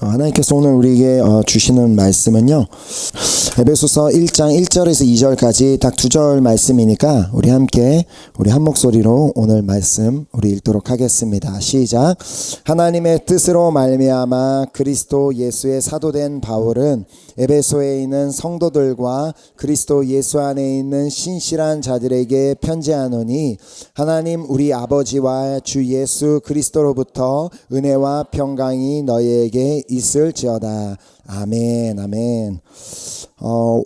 하나님께서 오늘 우리에게 주시는 말씀은요, 에베소서 1장 1절에서 2절까지 딱 2절 말씀이니까 우리 함께 우리 한 목소리로 오늘 말씀 우리 읽도록 하겠습니다. 시작. 하나님의 뜻으로 말미암아 그리스도 예수의 사도된 바울은 에베소에 있는 성도들과 그리스도 예수 안에 있는 신실한 자들에게 편지하노니, 하나님 우리 아버지와 주 예수 그리스도로부터 은혜와 평강이 너희에게 있을지어다. 아멘, 아멘.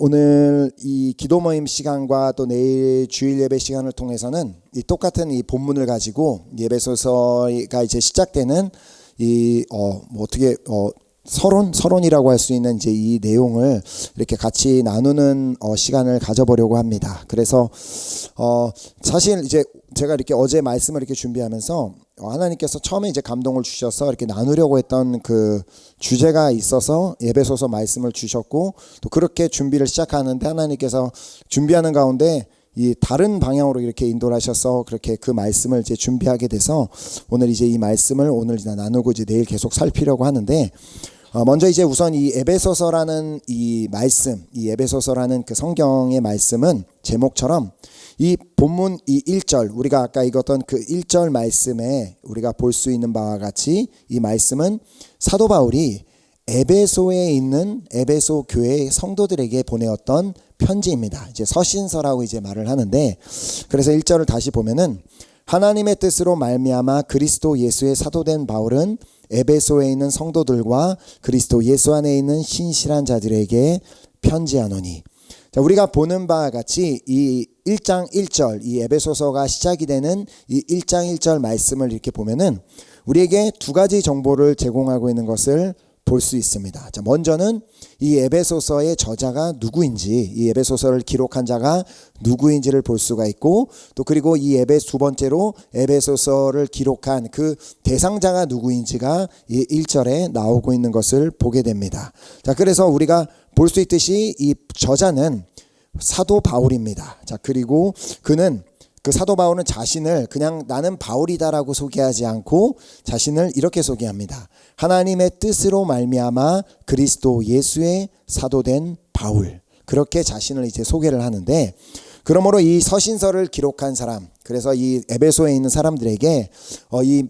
오늘 이 기도 모임 시간과 또 내일 주일 예배 시간을 통해서는 이 똑같은 이 본문을 가지고 에베소서가 이제 시작되는 서론이라고 할 수 있는 이제 이 내용을 이렇게 같이 나누는 시간을 가져보려고 합니다. 그래서 사실 이제 제가 이렇게 어제 말씀을 이렇게 준비하면서 하나님께서 처음에 이제 감동을 주셔서 이렇게 나누려고 했던 그 주제가 있어서 에베소서 말씀을 주셨고, 또 그렇게 준비를 시작하는데 하나님께서 준비하는 가운데 이 다른 방향으로 이렇게 인도를 하셔서 그렇게 그 말씀을 이제 준비하게 돼서 오늘 이제 이 말씀을 오늘 나누고 이제 내일 계속 살피려고 하는데, 먼저 이제 우선 이 에베소서라는 이 말씀, 이 에베소서라는 그 성경의 말씀은 제목처럼 이 본문 이 1절, 우리가 아까 읽었던 그 1절 말씀에 우리가 볼 수 있는 바와 같이 이 말씀은 사도 바울이 에베소에 있는 에베소 교회 성도들에게 보내었던 편지입니다. 이제 서신서라고 이제 말을 하는데, 그래서 1절을 다시 보면은 하나님의 뜻으로 말미암아 그리스도 예수의 사도된 바울은 에베소에 있는 성도들과 그리스도 예수 안에 있는 신실한 자들에게 편지하노니. 자, 우리가 보는 바와 같이 이 1장 1절, 이 에베소서가 시작이 되는 이 1장 1절 말씀을 이렇게 보면은 우리에게 두 가지 정보를 제공하고 있는 것을 볼 수 있습니다. 자, 먼저는 이 에베소서의 저자가 누구인지, 이 에베소서를 기록한 자가 누구인지를 볼 수가 있고, 또 그리고 이 두 번째로 에베소서를 기록한 그 대상자가 누구인지가 이 1절에 나오고 있는 것을 보게 됩니다. 자, 그래서 우리가 볼 수 있듯이 이 저자는 사도 바울입니다. 자, 그리고 그 사도 바울은 자신을 그냥 나는 바울이다라고 소개하지 않고 자신을 이렇게 소개합니다. 하나님의 뜻으로 말미암아 그리스도 예수의 사도된 바울. 그렇게 자신을 이제 소개를 하는데, 그러므로 이 서신서를 기록한 사람, 그래서 이 에베소에 있는 사람들에게 이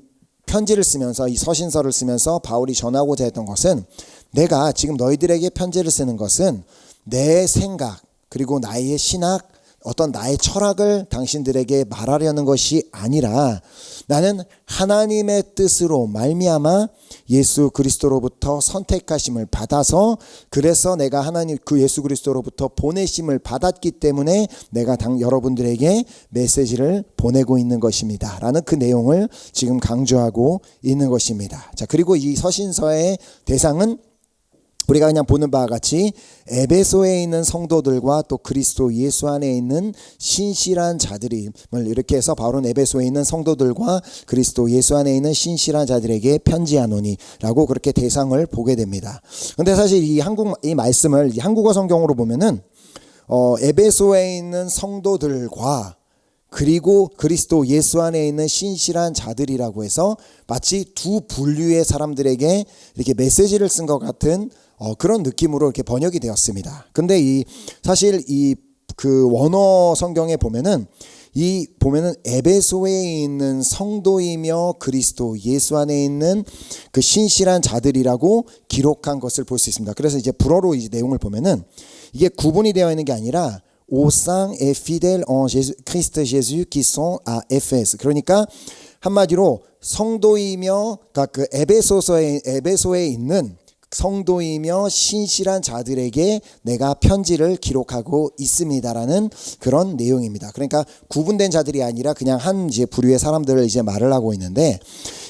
편지를 쓰면서, 이 서신서를 쓰면서 바울이 전하고자 했던 것은, 내가 지금 너희들에게 편지를 쓰는 것은 내 생각 그리고 나의 신학, 어떤 나의 철학을 당신들에게 말하려는 것이 아니라, 나는 하나님의 뜻으로 말미암아 예수 그리스도로부터 선택하심을 받아서, 그래서 내가 하나님 그 예수 그리스도로부터 보내심을 받았기 때문에 내가 여러분들에게 메시지를 보내고 있는 것입니다 라는 그 내용을 지금 강조하고 있는 것입니다. 자, 그리고 이 서신서의 대상은 우리가 그냥 보는 바와 같이 에베소에 있는 성도들과 또 그리스도 예수 안에 있는 신실한 자들임을, 이렇게 해서 바울은 에베소에 있는 성도들과 그리스도 예수 안에 있는 신실한 자들에게 편지하노니 라고 그렇게 대상을 보게 됩니다. 근데 사실 이 말씀을 이 한국어 성경으로 보면은 에베소에 있는 성도들과 그리고 그리스도 예수 안에 있는 신실한 자들이라고 해서 마치 두 분류의 사람들에게 이렇게 메시지를 쓴 것 같은 그런 느낌으로 이렇게 번역이 되었습니다. 근데 사실 그 원어 성경에 보면은 에베소에 있는 성도이며 그리스도 예수 안에 있는 그 신실한 자들이라고 기록한 것을 볼 수 있습니다. 그래서 이제 불어로 이제 내용을 보면은 이게 구분이 되어 있는 게 아니라 aux saints et fidèles en Christ Jésus qui sont à Éphèse. 그러니까 한마디로 성도이며, 그러니까 그 에베소에 있는 성도이며 신실한 자들에게 내가 편지를 기록하고 있습니다라는 그런 내용입니다. 그러니까 구분된 자들이 아니라 그냥 한 이제 부류의 사람들을 이제 말을 하고 있는데,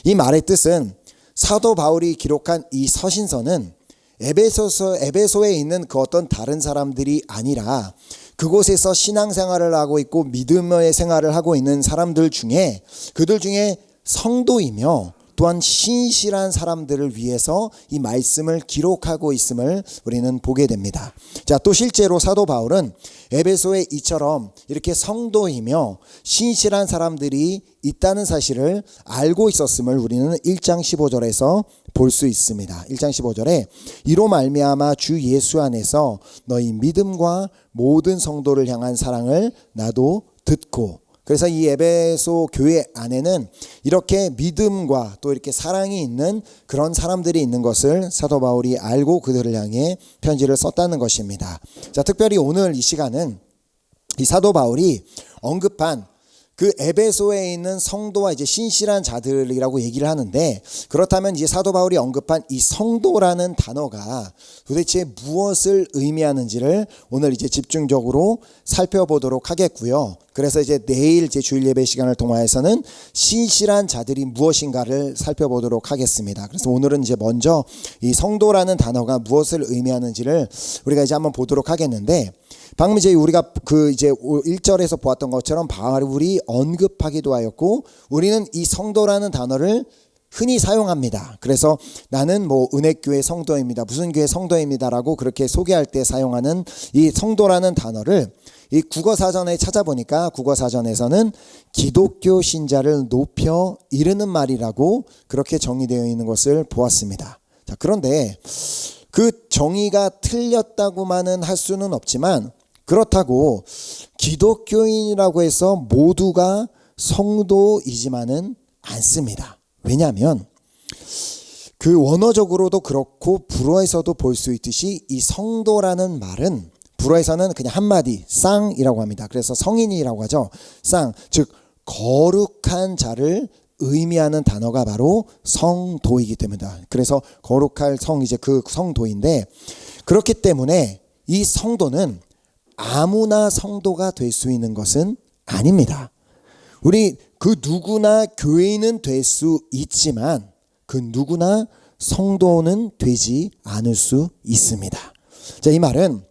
이 말의 뜻은 사도 바울이 기록한 이 서신서는 에베소에 있는 그 어떤 다른 사람들이 아니라 그곳에서 신앙생활을 하고 있고 믿음의 생활을 하고 있는 사람들 중에, 그들 중에 성도이며 또한 신실한 사람들을 위해서 이 말씀을 기록하고 있음을 우리는 보게 됩니다. 자, 또 실제로 사도 바울은 에베소에 이처럼 이렇게 성도이며 신실한 사람들이 있다는 사실을 알고 있었음을 우리는 1장 15절에서 볼 수 있습니다. 1장 15절에 이로 말미암아 주 예수 안에서 너희 믿음과 모든 성도를 향한 사랑을 나도 듣고, 그래서 이 에베소 교회 안에는 이렇게 믿음과 또 이렇게 사랑이 있는 그런 사람들이 있는 것을 사도 바울이 알고 그들을 향해 편지를 썼다는 것입니다. 자, 특별히 오늘 이 시간은 이 사도 바울이 언급한 그 에베소에 있는 성도와 이제 신실한 자들이라고 얘기를 하는데, 그렇다면 이제 사도 바울이 언급한 이 성도라는 단어가 도대체 무엇을 의미하는지를 오늘 이제 집중적으로 살펴보도록 하겠고요. 그래서 이제 내일 제 주일 예배 시간을 통하여서는 신실한 자들이 무엇인가를 살펴보도록 하겠습니다. 그래서 오늘은 이제 먼저 이 성도라는 단어가 무엇을 의미하는지를 우리가 이제 한번 보도록 하겠는데, 방금 이제 우리가 그 이제 1절에서 보았던 것처럼 바울이 언급하기도 하였고, 우리는 이 성도라는 단어를 흔히 사용합니다. 그래서 나는 뭐 은혜교회 성도입니다, 무슨 교회 성도입니다라고 그렇게 소개할 때 사용하는 이 성도라는 단어를 이 국어사전에 찾아보니까 국어사전에서는 기독교 신자를 높여 이르는 말이라고 그렇게 정의되어 있는 것을 보았습니다. 자, 그런데 그 정의가 틀렸다고만은 할 수는 없지만, 그렇다고 기독교인이라고 해서 모두가 성도이지만은 않습니다. 왜냐하면 그 원어적으로도 그렇고 불어에서도 볼 수 있듯이 이 성도라는 말은 불어에서는 그냥 한마디 쌍이라고 합니다. 그래서 성인이라고 하죠. 쌍, 즉 거룩한 자를 의미하는 단어가 바로 성도이기 때문이다. 그래서 거룩할 성, 이제 그 성도인데, 그렇기 때문에 이 성도는 아무나 성도가 될 수 있는 것은 아닙니다. 우리 그 누구나 교인은 될 수 있지만 그 누구나 성도는 되지 않을 수 있습니다. 자, 이 말은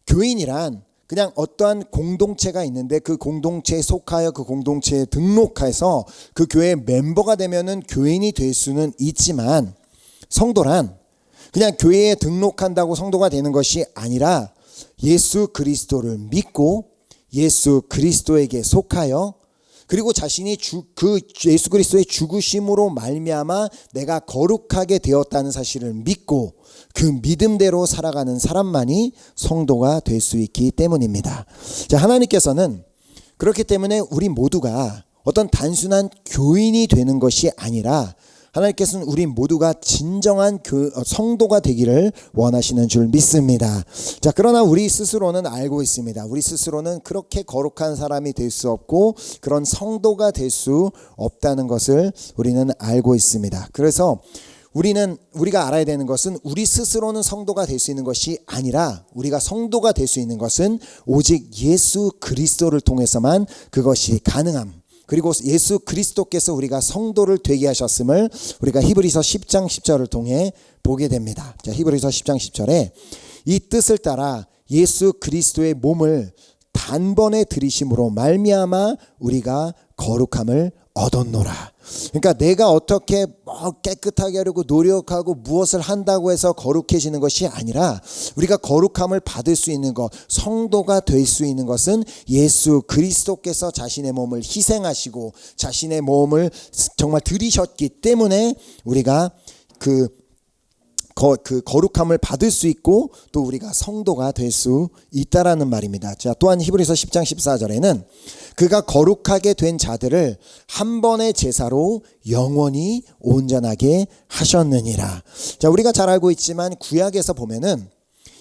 교인이란 그냥 어떠한 공동체가 있는데 그 공동체에 속하여 그 공동체에 등록해서 그 교회의 멤버가 되면은 교인이 될 수는 있지만, 성도란 그냥 교회에 등록한다고 성도가 되는 것이 아니라 예수 그리스도를 믿고 예수 그리스도에게 속하여, 그리고 자신이 그 예수 그리스도의 죽으심으로 말미암아 내가 거룩하게 되었다는 사실을 믿고 그 믿음대로 살아가는 사람만이 성도가 될 수 있기 때문입니다. 자, 하나님께서는 그렇기 때문에 우리 모두가 어떤 단순한 교인이 되는 것이 아니라 하나님께서는 우리 모두가 진정한 성도가 되기를 원하시는 줄 믿습니다. 자, 그러나 우리 스스로는 알고 있습니다. 우리 스스로는 그렇게 거룩한 사람이 될 수 없고 그런 성도가 될 수 없다는 것을 우리는 알고 있습니다. 그래서 우리가 알아야 되는 것은 우리 스스로는 성도가 될 수 있는 것이 아니라 우리가 성도가 될 수 있는 것은 오직 예수 그리스도를 통해서만 그것이 가능함. 그리고 예수 그리스도께서 우리가 성도를 되게 하셨음을 우리가 히브리서 10장 10절을 통해 보게 됩니다. 자, 히브리서 10장 10절에 이 뜻을 따라 예수 그리스도의 몸을 단번에 들이심으로 말미암아 우리가 거룩함을 얻었노라. 그러니까 내가 어떻게 깨끗하게 하려고 노력하고 무엇을 한다고 해서 거룩해지는 것이 아니라 우리가 거룩함을 받을 수 있는 것, 성도가 될 수 있는 것은 예수 그리스도께서 자신의 몸을 희생하시고 자신의 몸을 정말 들이셨기 때문에 우리가 그 거룩함을 받을 수 있고 또 우리가 성도가 될 수 있다라는 말입니다. 자, 또한 히브리서 10장 14절에는 그가 거룩하게 된 자들을 한 번의 제사로 영원히 온전하게 하셨느니라. 자, 우리가 잘 알고 있지만 구약에서 보면은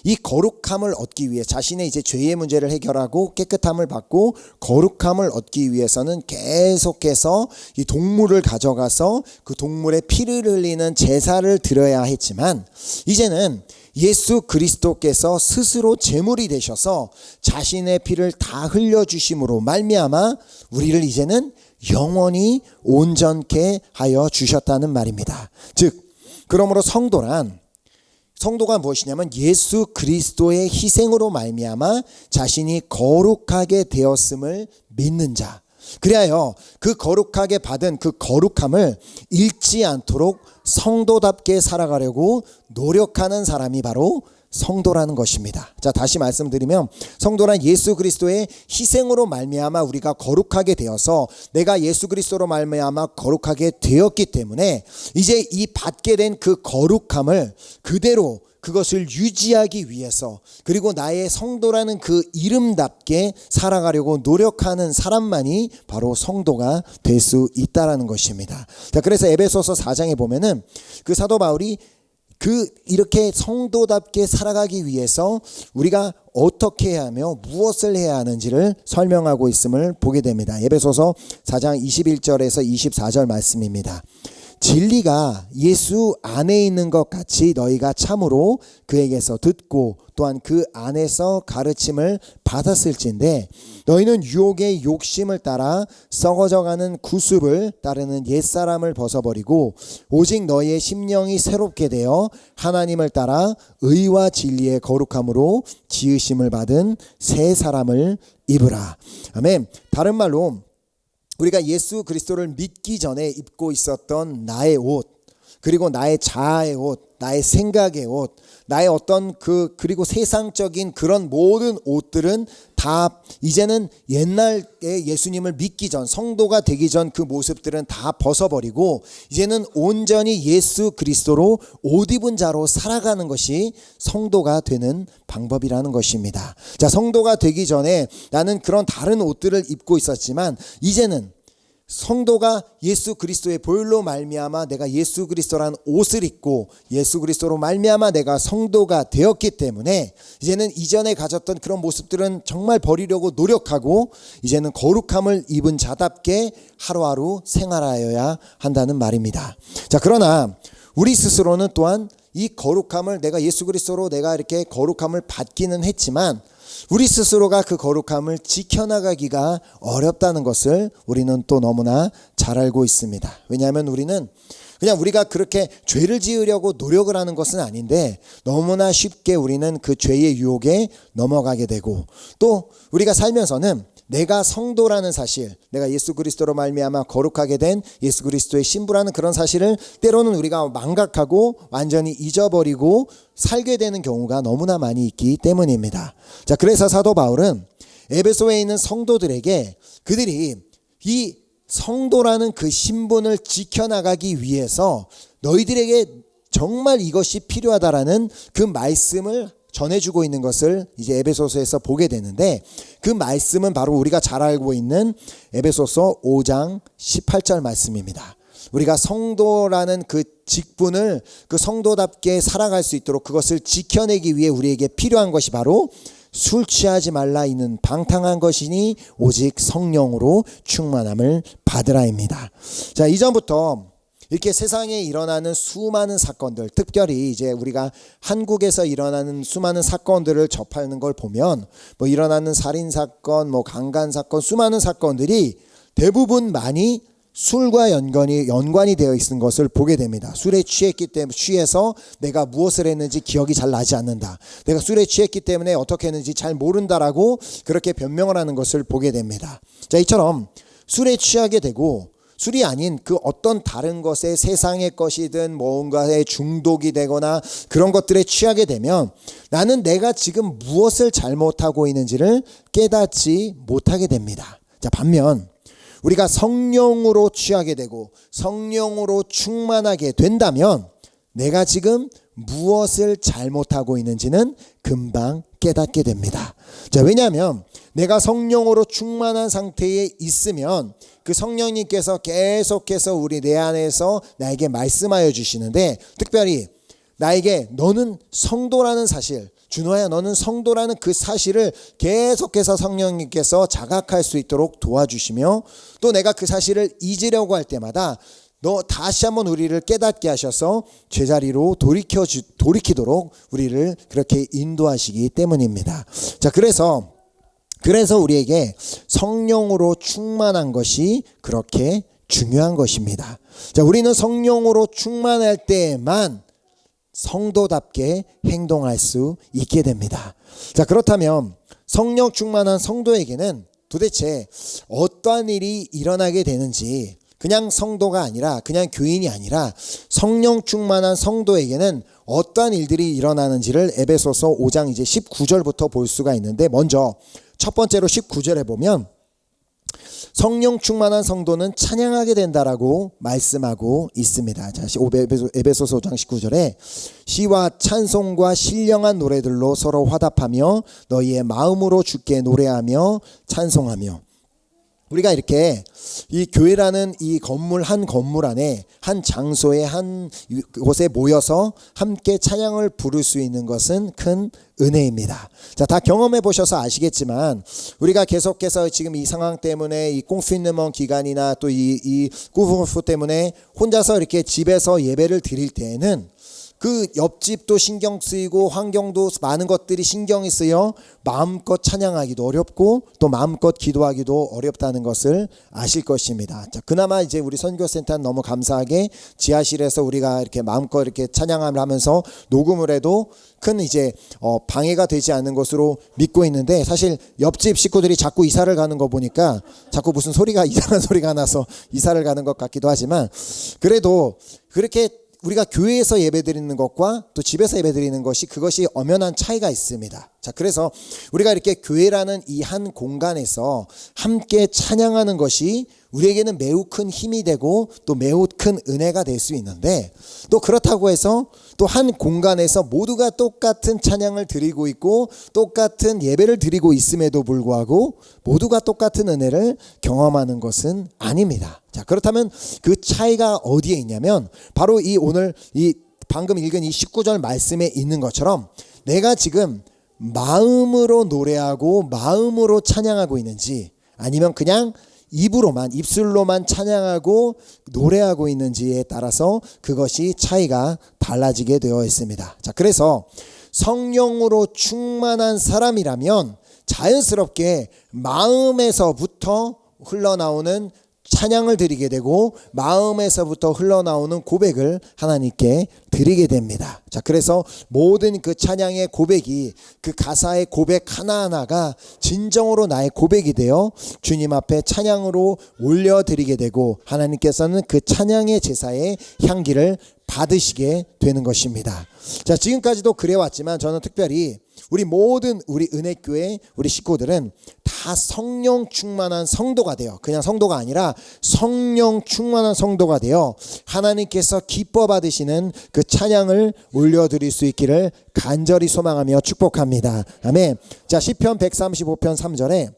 이 거룩함을 얻기 위해 자신의 이제 죄의 문제를 해결하고 깨끗함을 받고 거룩함을 얻기 위해서는 계속해서 이 동물을 가져가서 그 동물의 피를 흘리는 제사를 드려야 했지만, 이제는 예수 그리스도께서 스스로 제물이 되셔서 자신의 피를 다 흘려주심으로 말미암아 우리를 이제는 영원히 온전케 하여 주셨다는 말입니다. 즉, 그러므로 성도가 무엇이냐면 예수 그리스도의 희생으로 말미암아 자신이 거룩하게 되었음을 믿는 자, 그리하여 그 거룩하게 받은 그 거룩함을 잃지 않도록 성도답게 살아가려고 노력하는 사람이 바로 성도라는 것입니다. 자, 다시 말씀드리면 성도란 예수 그리스도의 희생으로 말미암아 우리가 거룩하게 되어서 내가 예수 그리스도로 말미암아 거룩하게 되었기 때문에 이제 이 받게 된 그 거룩함을 그대로 그것을 유지하기 위해서 그리고 나의 성도라는 그 이름답게 살아가려고 노력하는 사람만이 바로 성도가 될 수 있다라는 것입니다. 자, 그래서 에베소서 4장에 보면은 그 사도 바울이 이렇게 성도답게 살아가기 위해서 우리가 어떻게 해야 하며 무엇을 해야 하는지를 설명하고 있음을 보게 됩니다. 에베소서 4장 21절에서 24절 말씀입니다. 진리가 예수 안에 있는 것 같이 너희가 참으로 그에게서 듣고 또한 그 안에서 가르침을 받았을진데 너희는 유혹의 욕심을 따라 썩어져가는 구습을 따르는 옛사람을 벗어버리고 오직 너희의 심령이 새롭게 되어 하나님을 따라 의와 진리의 거룩함으로 지으심을 받은 새 사람을 입으라. 아멘. 다른 말로 우리가 예수 그리스도를 믿기 전에 입고 있었던 나의 옷, 그리고 나의 자아의 옷, 나의 생각의 옷, 나의 어떤 그리고 세상적인 그런 모든 옷들은 다 이제는 옛날에 예수님을 믿기 전, 성도가 되기 전 그 모습들은 다 벗어버리고 이제는 온전히 예수 그리스도로 옷 입은 자로 살아가는 것이 성도가 되는 방법이라는 것입니다. 자, 성도가 되기 전에 나는 그런 다른 옷들을 입고 있었지만 이제는 성도가 예수 그리스도의 보혈로 말미암아 내가 예수 그리스도라는 옷을 입고 예수 그리스도로 말미암아 내가 성도가 되었기 때문에 이제는 이전에 가졌던 그런 모습들은 정말 버리려고 노력하고 이제는 거룩함을 입은 자답게 하루하루 생활하여야 한다는 말입니다. 자, 그러나 우리 스스로는 또한 이 거룩함을 내가 예수 그리스도로 내가 이렇게 거룩함을 받기는 했지만 우리 스스로가 그 거룩함을 지켜나가기가 어렵다는 것을 우리는 또 너무나 잘 알고 있습니다. 왜냐하면 우리는 그냥 우리가 그렇게 죄를 지으려고 노력을 하는 것은 아닌데 너무나 쉽게 우리는 그 죄의 유혹에 넘어가게 되고 또 우리가 살면서는 내가 성도라는 사실, 내가 예수 그리스도로 말미암아 거룩하게 된 예수 그리스도의 신부라는 그런 사실을 때로는 우리가 망각하고 완전히 잊어버리고 살게 되는 경우가 너무나 많이 있기 때문입니다. 자, 그래서 사도 바울은 에베소에 있는 성도들에게 그들이 이 성도라는 그 신분을 지켜나가기 위해서 너희들에게 정말 이것이 필요하다라는 그 말씀을 전해주고 있는 것을 이제 에베소서에서 보게 되는데 그 말씀은 바로 우리가 잘 알고 있는 에베소서 5장 18절 말씀입니다. 우리가 성도라는 그 직분을 그 성도답게 살아갈 수 있도록 그것을 지켜내기 위해 우리에게 필요한 것이 바로 술 취하지 말라 이는 방탕한 것이니 오직 성령으로 충만함을 받으라입니다. 자, 이전부터 이렇게 세상에 일어나는 수많은 사건들, 특별히 이제 우리가 한국에서 일어나는 수많은 사건들을 접하는 걸 보면 뭐 일어나는 살인 사건, 뭐 강간 사건, 수많은 사건들이 대부분 많이 술과 연관이 되어 있는 것을 보게 됩니다. 술에 취했기 때문에 취해서 내가 무엇을 했는지 기억이 잘 나지 않는다. 내가 술에 취했기 때문에 어떻게 했는지 잘 모른다라고 그렇게 변명을 하는 것을 보게 됩니다. 자, 이처럼 술에 취하게 되고 술이 아닌 그 어떤 다른 것에 세상의 것이든 뭔가에 중독이 되거나 그런 것들에 취하게 되면 나는 내가 지금 무엇을 잘못하고 있는지를 깨닫지 못하게 됩니다. 자, 반면 우리가 성령으로 취하게 되고 성령으로 충만하게 된다면 내가 지금 무엇을 잘못하고 있는지는 금방 깨닫게 됩니다. 자, 왜냐하면 내가 성령으로 충만한 상태에 있으면 그 성령님께서 계속해서 우리 내 안에서 나에게 말씀하여 주시는데 특별히 나에게 너는 성도라는 사실, 준호야 너는 성도라는 그 사실을 계속해서 성령님께서 자각할 수 있도록 도와주시며 또 내가 그 사실을 잊으려고 할 때마다 너 다시 한번 우리를 깨닫게 하셔서 제자리로 돌이키도록 우리를 그렇게 인도하시기 때문입니다. 자, 그래서 우리에게 성령으로 충만한 것이 그렇게 중요한 것입니다. 자, 우리는 성령으로 충만할 때에만 성도답게 행동할 수 있게 됩니다. 자, 그렇다면 성령 충만한 성도에게는 도대체 어떠한 일이 일어나게 되는지, 그냥 성도가 아니라, 그냥 교인이 아니라 성령 충만한 성도에게는 어떠한 일들이 일어나는지를 에베소서 5장 이제 19절부터 볼 수가 있는데, 먼저 첫 번째로 19절에 보면 성령 충만한 성도는 찬양하게 된다라고 말씀하고 있습니다. 자, 에베소서 5장 19절에 시와 찬송과 신령한 노래들로 서로 화답하며 너희의 마음으로 주께 노래하며 찬송하며. 우리가 이렇게 이 교회라는 이 건물, 한 건물 안에, 한 장소에, 한 곳에 모여서 함께 찬양을 부를 수 있는 것은 큰 은혜입니다. 자, 다 경험해 보셔서 아시겠지만 우리가 계속해서 지금 이 상황 때문에 이 꽁피느먼 기간이나 또 이 꾸프프 때문에 혼자서 이렇게 집에서 예배를 드릴 때에는 그 옆집도 신경 쓰이고 환경도 많은 것들이 신경이 쓰여 마음껏 찬양하기도 어렵고 또 마음껏 기도하기도 어렵다는 것을 아실 것입니다. 자, 그나마 이제 우리 선교센터는 너무 감사하게 지하실에서 우리가 이렇게 마음껏 이렇게 찬양을 하면서 녹음을 해도 큰 이제 방해가 되지 않는 것으로 믿고 있는데, 사실 옆집 식구들이 자꾸 이사를 가는 거 보니까 자꾸 무슨 소리가 이상한 소리가 나서 이사를 가는 것 같기도 하지만, 그래도 그렇게 우리가 교회에서 예배드리는 것과 또 집에서 예배드리는 것이, 그것이 엄연한 차이가 있습니다. 자, 그래서 우리가 이렇게 교회라는 이 한 공간에서 함께 찬양하는 것이 우리에게는 매우 큰 힘이 되고 또 매우 큰 은혜가 될 수 있는데, 또 그렇다고 해서 또 한 공간에서 모두가 똑같은 찬양을 드리고 있고 똑같은 예배를 드리고 있음에도 불구하고 모두가 똑같은 은혜를 경험하는 것은 아닙니다. 자, 그렇다면 그 차이가 어디에 있냐면 바로 이 오늘 이 방금 읽은 이 19절 말씀에 있는 것처럼 내가 지금 마음으로 노래하고 마음으로 찬양하고 있는지, 아니면 그냥 입으로만, 입술로만 찬양하고 노래하고 있는지에 따라서 그것이 차이가 달라지게 되어 있습니다. 자, 그래서 성령으로 충만한 사람이라면 자연스럽게 마음에서부터 흘러나오는 찬양을 드리게 되고 마음에서부터 흘러나오는 고백을 하나님께 드리게 됩니다. 자, 그래서 모든 그 찬양의 고백이, 그 가사의 고백 하나하나가 진정으로 나의 고백이 되어 주님 앞에 찬양으로 올려드리게 되고 하나님께서는 그 찬양의 제사의 향기를 받으시게 되는 것입니다. 자, 지금까지도 그래왔지만 저는 특별히 우리 모든 우리 은혜교회 우리 식구들은 다 성령 충만한 성도가 되어, 그냥 성도가 아니라 성령 충만한 성도가 되어 하나님께서 기뻐 받으시는 그 찬양을 올려드릴 수 있기를 간절히 소망하며 축복합니다. 아멘. 자, 시편 135편 3절에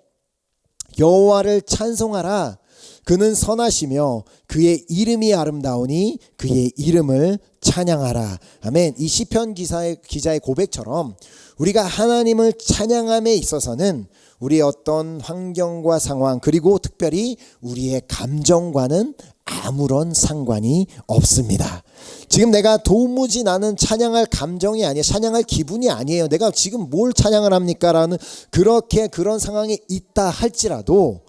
여호와를 찬송하라. 그는 선하시며 그의 이름이 아름다우니 그의 이름을 찬양하라. 아멘. 이 시편 기자의 고백처럼 우리가 하나님을 찬양함에 있어서는 우리의 어떤 환경과 상황, 그리고 특별히 우리의 감정과는 아무런 상관이 없습니다. 지금 내가 도무지 나는 찬양할 감정이 아니에요. 찬양할 기분이 아니에요. 내가 지금 뭘 찬양을 합니까? 라는 그런 상황에 있다 할지라도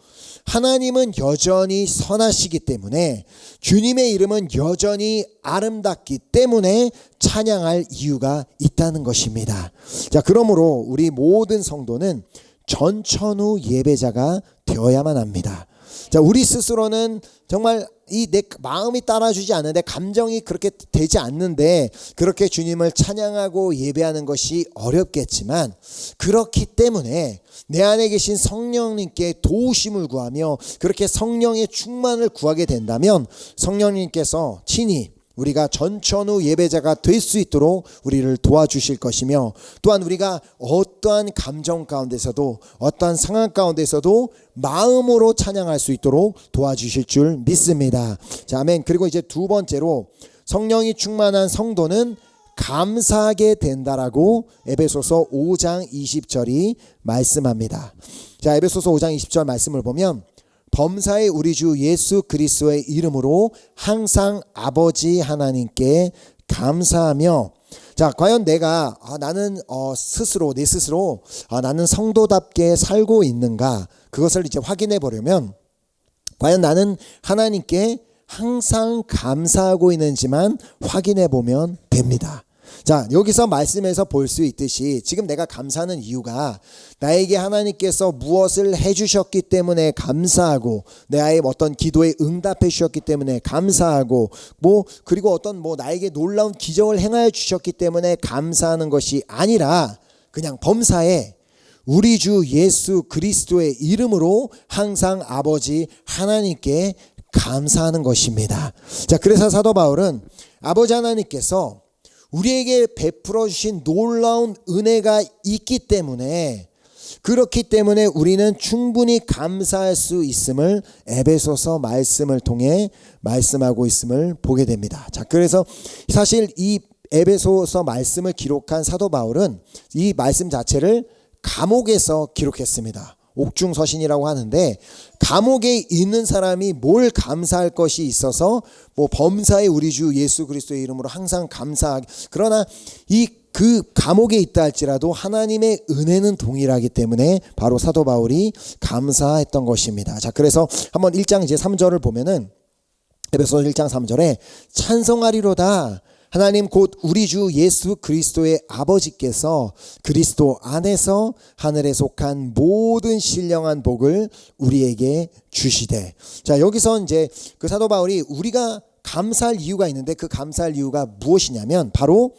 하나님은 여전히 선하시기 때문에, 주님의 이름은 여전히 아름답기 때문에 찬양할 이유가 있다는 것입니다. 자, 그러므로 우리 모든 성도는 전천후 예배자가 되어야만 합니다. 자, 우리 스스로는 정말 내 마음이 따라주지 않는데, 감정이 그렇게 되지 않는데 그렇게 주님을 찬양하고 예배하는 것이 어렵겠지만, 그렇기 때문에 내 안에 계신 성령님께 도우심을 구하며 그렇게 성령의 충만을 구하게 된다면 성령님께서 친히 우리가 전천후 예배자가 될 수 있도록 우리를 도와주실 것이며, 또한 우리가 어떠한 감정 가운데서도 어떠한 상황 가운데서도 마음으로 찬양할 수 있도록 도와주실 줄 믿습니다. 자, 아멘. 그리고 이제 두 번째로 성령이 충만한 성도는 감사하게 된다라고 에베소서 5장 20절이 말씀합니다. 자, 에베소서 5장 20절 말씀을 보면 범사의 우리 주 예수 그리스도의 이름으로 항상 아버지 하나님께 감사하며. 자, 과연 내가 나는 내 스스로 나는 성도답게 살고 있는가, 그것을 이제 확인해 보려면 과연 나는 하나님께 항상 감사하고 있는지만 확인해 보면 됩니다. 자, 여기서 말씀에서 볼 수 있듯이 지금 내가 감사하는 이유가 나에게 하나님께서 무엇을 해주셨기 때문에 감사하고, 나의 어떤 기도에 응답해 주셨기 때문에 감사하고, 그리고 어떤 나에게 놀라운 기적을 행하여 주셨기 때문에 감사하는 것이 아니라 그냥 범사에 우리 주 예수 그리스도의 이름으로 항상 아버지 하나님께 감사하는 것입니다. 자, 그래서 사도 바울은 아버지 하나님께서 우리에게 베풀어 주신 놀라운 은혜가 있기 때문에, 그렇기 때문에 우리는 충분히 감사할 수 있음을 에베소서 말씀을 통해 말씀하고 있음을 보게 됩니다. 자, 그래서 사실 이 에베소서 말씀을 기록한 사도 바울은 이 말씀 자체를 감옥에서 기록했습니다. 옥중서신이라고 하는데, 감옥에 있는 사람이 뭘 감사할 것이 있어서 범사에 우리 주 예수 그리스도의 이름으로 항상 감사하게, 그러나 그 감옥에 있다 할지라도 하나님의 은혜는 동일하기 때문에 바로 사도 바울이 감사했던 것입니다. 자, 그래서 한번 1장 이제 3절을 보면은 에베소서 1장 3절에 찬송하리로다 하나님 곧 우리 주 예수 그리스도의 아버지께서 그리스도 안에서 하늘에 속한 모든 신령한 복을 우리에게 주시되. 자, 여기서 이제 그 사도 바울이 우리가 감사할 이유가 있는데, 그 감사할 이유가 무엇이냐면 바로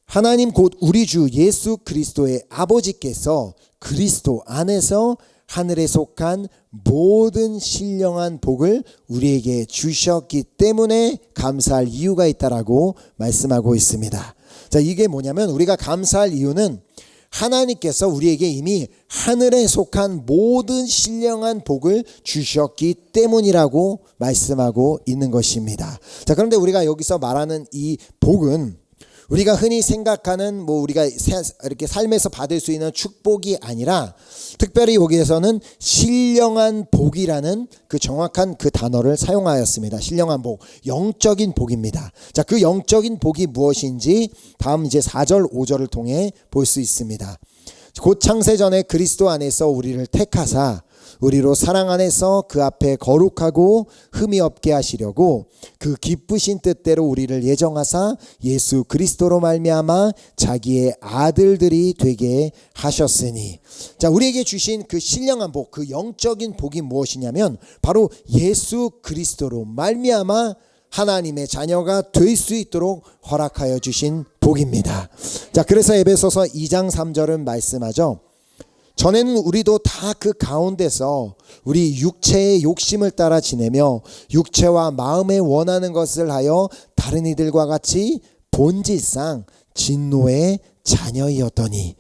하나님 곧 우리 주 예수 그리스도의 아버지께서 그리스도 안에서 하늘에 속한 모든 신령한 복을 우리에게 주셨기 때문에 감사할 이유가 있다라고 말씀하고 있습니다. 자, 이게 뭐냐면 우리가 감사할 이유는 하나님께서 우리에게 이미 하늘에 속한 모든 신령한 복을 주셨기 때문이라고 말씀하고 있는 것입니다. 자, 그런데 우리가 여기서 말하는 이 복은 우리가 흔히 생각하는 우리가 이렇게 삶에서 받을 수 있는 축복이 아니라, 특별히 여기에서는 신령한 복이라는 그 정확한 그 단어를 사용하였습니다. 신령한 복, 영적인 복입니다. 자, 그 영적인 복이 무엇인지 다음 이제 4절 5절을 통해 볼 수 있습니다. 곧 창세전에 그리스도 안에서 우리를 택하사 우리로 사랑 안에서 그 앞에 거룩하고 흠이 없게 하시려고 그 기쁘신 뜻대로 우리를 예정하사 예수 그리스도로 말미암아 자기의 아들들이 되게 하셨으니. 자, 우리에게 주신 그 신령한 복, 그 영적인 복이 무엇이냐면 바로 예수 그리스도로 말미암아 하나님의 자녀가 될 수 있도록 허락하여 주신 복입니다. 자, 그래서 에베소서 2장 3절은 말씀하죠. 전에는 우리도 다 그 가운데서 우리 육체의 욕심을 따라 지내며 육체와 마음에 원하는 것을 하여 다른 이들과 같이 본질상 진노의 자녀이었더니.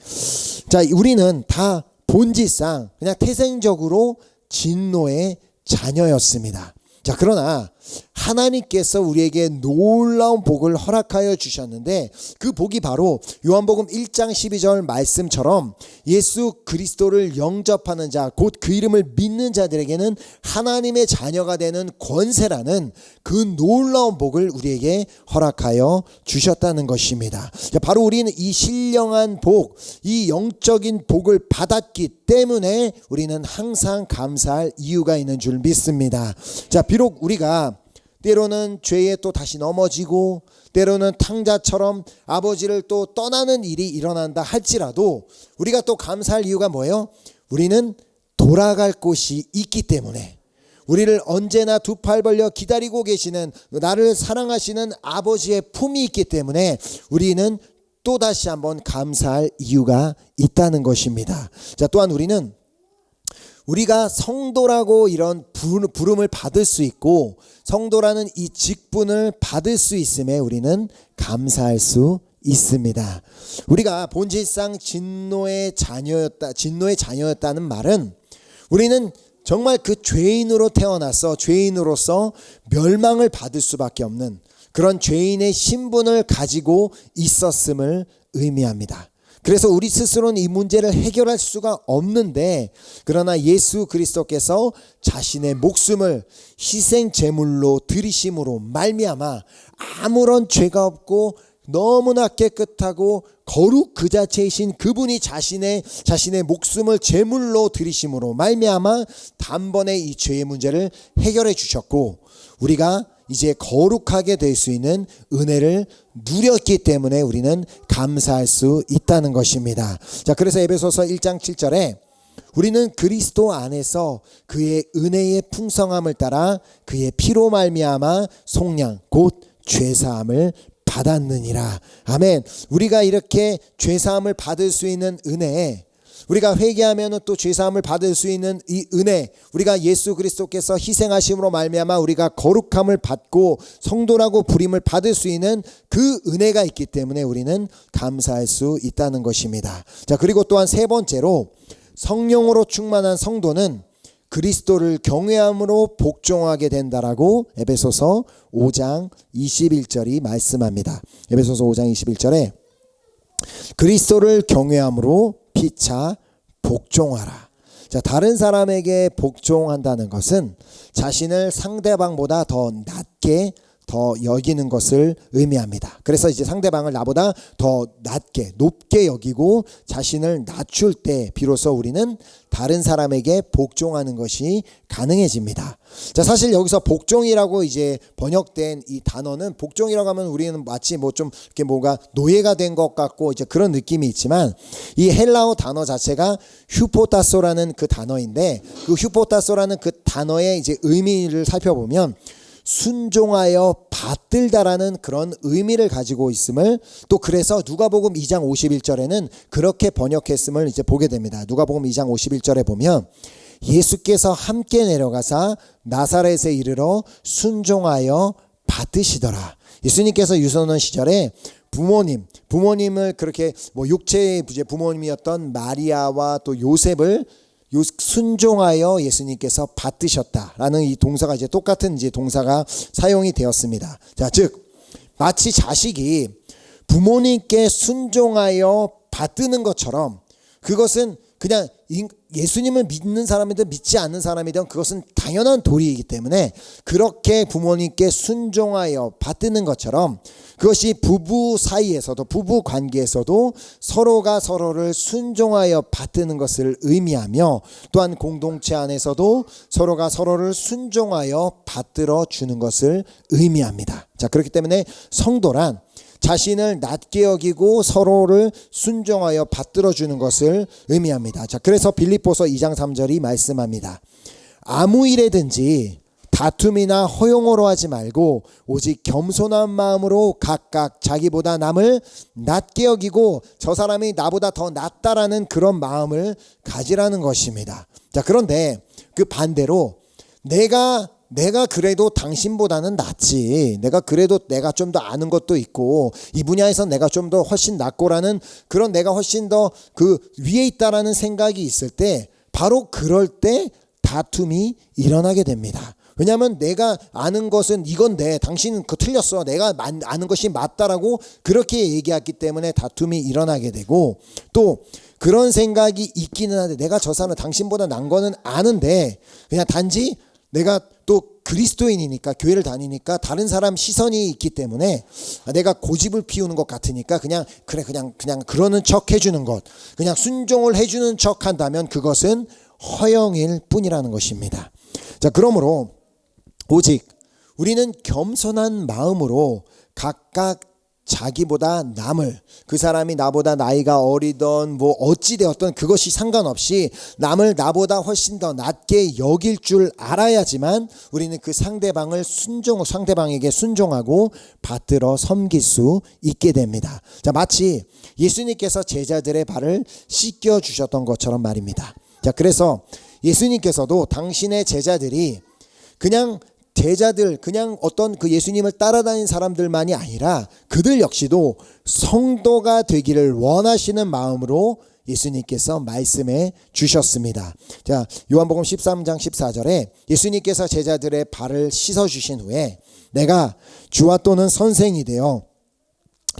자, 우리는 다 본질상 그냥 태생적으로 진노의 자녀였습니다. 자, 그러나 하나님께서 우리에게 놀라운 복을 허락하여 주셨는데, 그 복이 바로 요한복음 1장 12절 말씀처럼 예수 그리스도를 영접하는 자, 곧 그 이름을 믿는 자들에게는 하나님의 자녀가 되는 권세라는 그 놀라운 복을 우리에게 허락하여 주셨다는 것입니다. 자, 바로 우리는 이 신령한 복, 이 영적인 복을 받았기 때문에 우리는 항상 감사할 이유가 있는 줄 믿습니다. 자, 비록 우리가 때로는 죄에 또 다시 넘어지고 때로는 탕자처럼 아버지를 또 떠나는 일이 일어난다 할지라도 우리가 또 감사할 이유가 뭐예요? 우리는 돌아갈 곳이 있기 때문에, 우리를 언제나 두 팔 벌려 기다리고 계시는, 나를 사랑하시는 아버지의 품이 있기 때문에 우리는 또다시 한번 감사할 이유가 있다는 것입니다. 자, 또한 우리가 성도라고 이런 부름을 받을 수 있고 성도라는 이 직분을 받을 수 있음에 우리는 감사할 수 있습니다. 우리가 본질상 진노의 자녀였다는 말은 우리는 정말 그 죄인으로 태어나서 죄인으로서 멸망을 받을 수밖에 없는 그런 죄인의 신분을 가지고 있었음을 의미합니다. 그래서 우리 스스로는 이 문제를 해결할 수가 없는데, 그러나 예수 그리스도께서 자신의 목숨을 희생 제물로 드리심으로 말미암아 아무런 죄가 없고 너무나 깨끗하고 거룩 그 자체이신 그분이 자신의 목숨을 제물로 드리심으로 말미암아 단번에 이 죄의 문제를 해결해 주셨고, 우리가 이제 거룩하게 될 수 있는 은혜를 누렸기 때문에 우리는 감사할 수 있다는 것입니다. 자, 그래서 에베소서 1장 7절에 우리는 그리스도 안에서 그의 은혜의 풍성함을 따라 그의 피로 말미암아 속량 곧 죄사함을 받았느니라. 아멘. 우리가 이렇게 죄사함을 받을 수 있는 은혜에, 우리가 회개하면 또 죄사함을 받을 수 있는 이 은혜, 우리가 예수 그리스도께서 희생하심으로 말미암아 우리가 거룩함을 받고 성도라고 부림을 받을 수 있는 그 은혜가 있기 때문에 우리는 감사할 수 있다는 것입니다. 자, 그리고 또한 세 번째로 성령으로 충만한 성도는 그리스도를 경외함으로 복종하게 된다라고 에베소서 5장 21절이 말씀합니다. 에베소서 5장 21절에 그리스도를 경외함으로 피차 복종하라. 자, 다른 사람에게 복종한다는 것은 자신을 상대방보다 더 낮게 더 여기는 것을 의미합니다. 그래서 이제 상대방을 나보다 더 낮게 높게 여기고 자신을 낮출 때 비로소 우리는 다른 사람에게 복종하는 것이 가능해집니다. 자, 사실 여기서 복종이라고 이제 번역된 이 단어는, 복종이라고 하면 우리는 마치 뭐 좀 이렇게 뭔가 노예가 된 것 같고 이제 그런 느낌이 있지만, 이 헬라어 단어 자체가 휴포타소라는 그 단어인데, 그 휴포타소라는 그 단어의 이제 의미를 살펴보면 순종하여 받들다라는 그런 의미를 가지고 있음을, 또 그래서 누가복음 2장 51절에는 그렇게 번역했음을 이제 보게 됩니다. 누가복음 2장 51절에 보면 예수께서 함께 내려가사 나사렛에 이르러 순종하여 받으시더라. 예수님께서 유선원 시절에 부모님을 그렇게 뭐 육체의 부모님이었던 마리아와 또 요셉을 순종하여 예수님께서 받으셨다라는 이 동사가 이제 똑같은 이제 동사가 사용이 되었습니다. 자, 즉 마치 자식이 부모님께 순종하여 받드는 것처럼, 그것은 그냥 예수님을 믿는 사람이든 믿지 않는 사람이든 그것은 당연한 도리이기 때문에 그렇게 부모님께 순종하여 받드는 것처럼, 그것이 부부 사이에서도, 부부 관계에서도 서로가 서로를 순종하여 받드는 것을 의미하며, 또한 공동체 안에서도 서로가 서로를 순종하여 받들어 주는 것을 의미합니다. 자, 그렇기 때문에 성도란 자신을 낮게 여기고 서로를 순종하여 받들어 주는 것을 의미합니다. 자, 그래서 빌립보서 2장 3절이 말씀합니다. 아무 일에든지 다툼이나 허용으로 하지 말고 오직 겸손한 마음으로 각각 자기보다 남을 낮게 여기고 저 사람이 나보다 더 낫다라는 그런 마음을 가지라는 것입니다. 자, 그런데 그 반대로 내가 그래도 당신보다는 낫지, 내가 그래도 내가 좀 더 아는 것도 있고 이 분야에서 내가 좀 더 훨씬 낫고라는 그런, 내가 훨씬 더 그 위에 있다라는 생각이 있을 때, 바로 그럴 때 다툼이 일어나게 됩니다. 왜냐하면 내가 아는 것은 이건데 당신은 그거 틀렸어, 내가 아는 것이 맞다라고 그렇게 얘기했기 때문에 다툼이 일어나게 되고, 또 그런 생각이 있기는 한데 내가 저 사람 당신보다 난 거는 아는데 그냥 단지 내가 또 그리스도인이니까, 교회를 다니니까 다른 사람 시선이 있기 때문에 내가 고집을 피우는 것 같으니까 그냥 그러는 척 해주는 것, 그냥 순종을 해주는 척 한다면 그것은 허영일 뿐이라는 것입니다. 자, 그러므로 오직 우리는 겸손한 마음으로 각각 자기보다 남을, 그 사람이 나보다 나이가 어리던 뭐 어찌 되었던 그것이 상관없이 남을 나보다 훨씬 더 낮게 여길 줄 알아야지만 우리는 그 상대방에게 순종하고 받들어 섬길 수 있게 됩니다. 자, 마치 예수님께서 제자들의 발을 씻겨 주셨던 것처럼 말입니다. 자, 그래서 예수님께서도 당신의 제자들이 그냥 어떤 그 예수님을 따라다니는 사람들만이 아니라 그들 역시도 성도가 되기를 원하시는 마음으로 예수님께서 말씀해 주셨습니다. 자, 요한복음 13장 14절에 예수님께서 제자들의 발을 씻어 주신 후에 내가 주와 또는 선생이 되어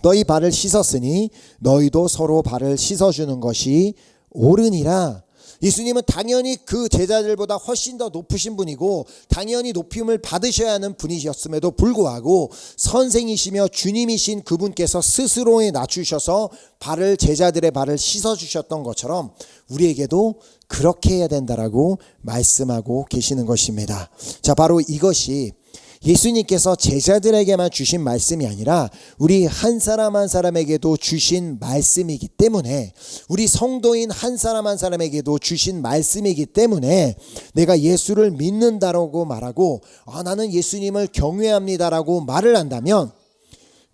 너희 발을 씻었으니 너희도 서로 발을 씻어 주는 것이 옳으니라. 예수님은 당연히 그 제자들보다 훨씬 더 높으신 분이고 당연히 높임을 받으셔야 하는 분이셨음에도 불구하고 선생이시며 주님이신 그분께서 스스로에 낮추셔서 제자들의 발을 씻어주셨던 것처럼 우리에게도 그렇게 해야 된다라고 말씀하고 계시는 것입니다. 자, 바로 이것이 예수님께서 제자들에게만 주신 말씀이 아니라 우리 한 사람 한 사람에게도 주신 말씀이기 때문에, 우리 성도인 한 사람 한 사람에게도 주신 말씀이기 때문에 내가 예수를 믿는다라고 말하고 나는 예수님을 경외합니다라고 말을 한다면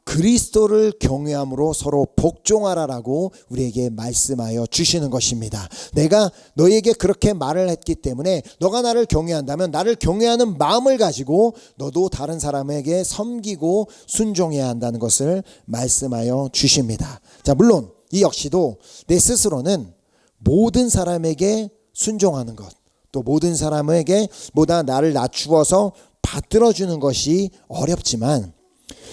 그리스도를 경외함으로 서로 복종하라라고 우리에게 말씀하여 주시는 것입니다. 내가 너에게 그렇게 말을 했기 때문에 너가 나를 경외한다면 나를 경외하는 마음을 가지고 너도 다른 사람에게 섬기고 순종해야 한다는 것을 말씀하여 주십니다. 자, 물론 이 역시도 내 스스로는 모든 사람에게 순종하는 것, 또 모든 사람에게 보다 나를 낮추어서 받들어주는 것이 어렵지만,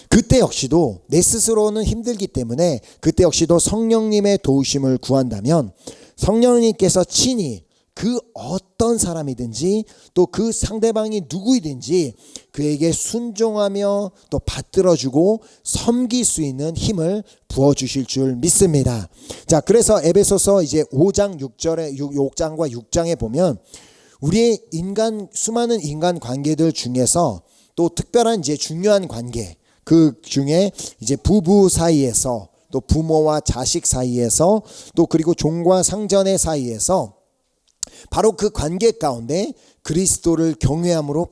그때 역시도 내 스스로는 힘들기 때문에 그때 역시도 성령님의 도우심을 구한다면 성령님께서 친히 그 어떤 사람이든지 또 그 상대방이 누구이든지 그에게 순종하며 또 받들어주고 섬길 수 있는 힘을 부어주실 줄 믿습니다. 자, 그래서 에베소서 이제 5장 6장과 6장에 보면 우리의 수많은 인간 관계들 중에서 또 특별한 이제 중요한 관계, 그 중에 이제 부부 사이에서, 또 부모와 자식 사이에서, 또 그리고 종과 상전의 사이에서 바로 그 관계 가운데 그리스도를 경외함으로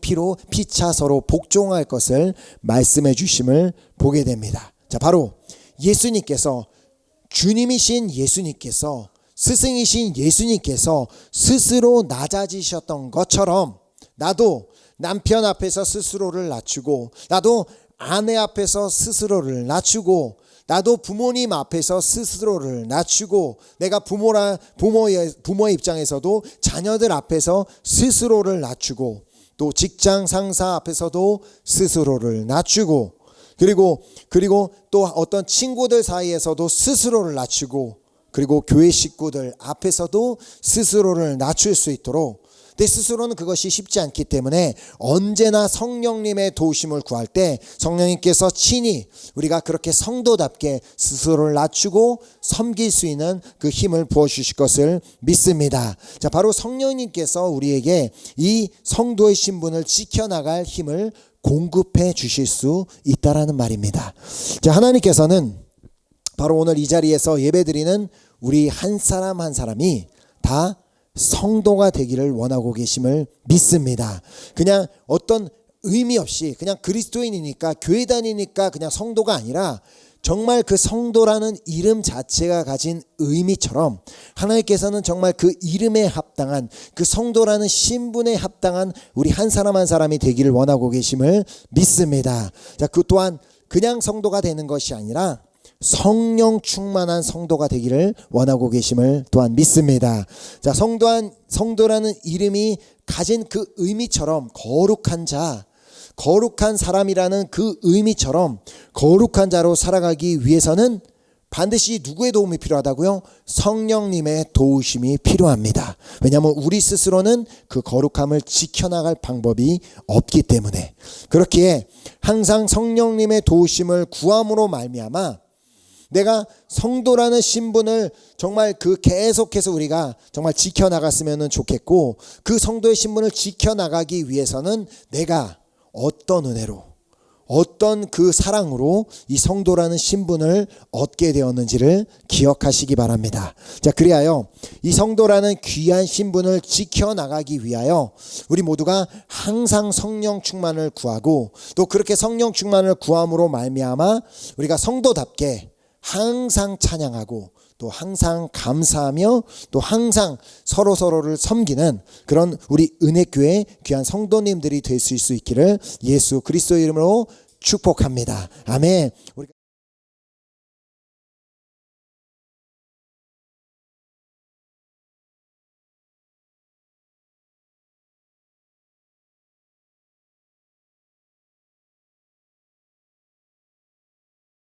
피차 서로 복종할 것을 말씀해 주심을 보게 됩니다. 자, 바로 예수님께서, 주님이신 예수님께서, 스승이신 예수님께서 스스로 낮아지셨던 것처럼 나도 남편 앞에서 스스로를 낮추고, 나도 아내 앞에서 스스로를 낮추고, 나도 부모님 앞에서 스스로를 낮추고, 내가 부모의 입장에서도 자녀들 앞에서 스스로를 낮추고, 또 직장 상사 앞에서도 스스로를 낮추고, 그리고 또 어떤 친구들 사이에서도 스스로를 낮추고, 그리고 교회 식구들 앞에서도 스스로를 낮출 수 있도록, 내 스스로는 그것이 쉽지 않기 때문에 언제나 성령님의 도우심을 구할 때 성령님께서 친히 우리가 그렇게 성도답게 스스로를 낮추고 섬길 수 있는 그 힘을 부어주실 것을 믿습니다. 자, 바로 성령님께서 우리에게 이 성도의 신분을 지켜나갈 힘을 공급해 주실 수 있다라는 말입니다. 자, 하나님께서는 바로 오늘 이 자리에서 예배드리는 우리 한 사람 한 사람이 다 성도가 되기를 원하고 계심을 믿습니다. 그냥 어떤 의미 없이 그냥 그리스도인이니까 교회 다니니까 그냥 성도가 아니라 정말 그 성도라는 이름 자체가 가진 의미처럼 하나님께서는 정말 그 이름에 합당한, 그 성도라는 신분에 합당한 우리 한 사람 한 사람이 되기를 원하고 계심을 믿습니다. 자, 그 또한 그냥 성도가 되는 것이 아니라 성령 충만한 성도가 되기를 원하고 계심을 또한 믿습니다. 자, 성도라는 이름이 가진 그 의미처럼 거룩한 자, 거룩한 사람이라는 그 의미처럼 거룩한 자로 살아가기 위해서는 반드시 누구의 도움이 필요하다고요? 성령님의 도우심이 필요합니다. 왜냐하면 우리 스스로는 그 거룩함을 지켜나갈 방법이 없기 때문에, 그렇기에 항상 성령님의 도우심을 구함으로 말미암아 내가 성도라는 신분을 정말 계속해서 우리가 정말 지켜나갔으면 좋겠고, 그 성도의 신분을 지켜나가기 위해서는 내가 어떤 은혜로, 어떤 그 사랑으로 이 성도라는 신분을 얻게 되었는지를 기억하시기 바랍니다. 자, 그리하여 이 성도라는 귀한 신분을 지켜나가기 위하여 우리 모두가 항상 성령 충만을 구하고, 또 그렇게 성령 충만을 구함으로 말미암아 우리가 성도답게 항상 찬양하고 또 항상 감사하며 또 항상 서로를 섬기는 그런 우리 은혜교회 귀한 성도님들이 될 수 있기를 예수 그리스도 이름으로 축복합니다. 아멘.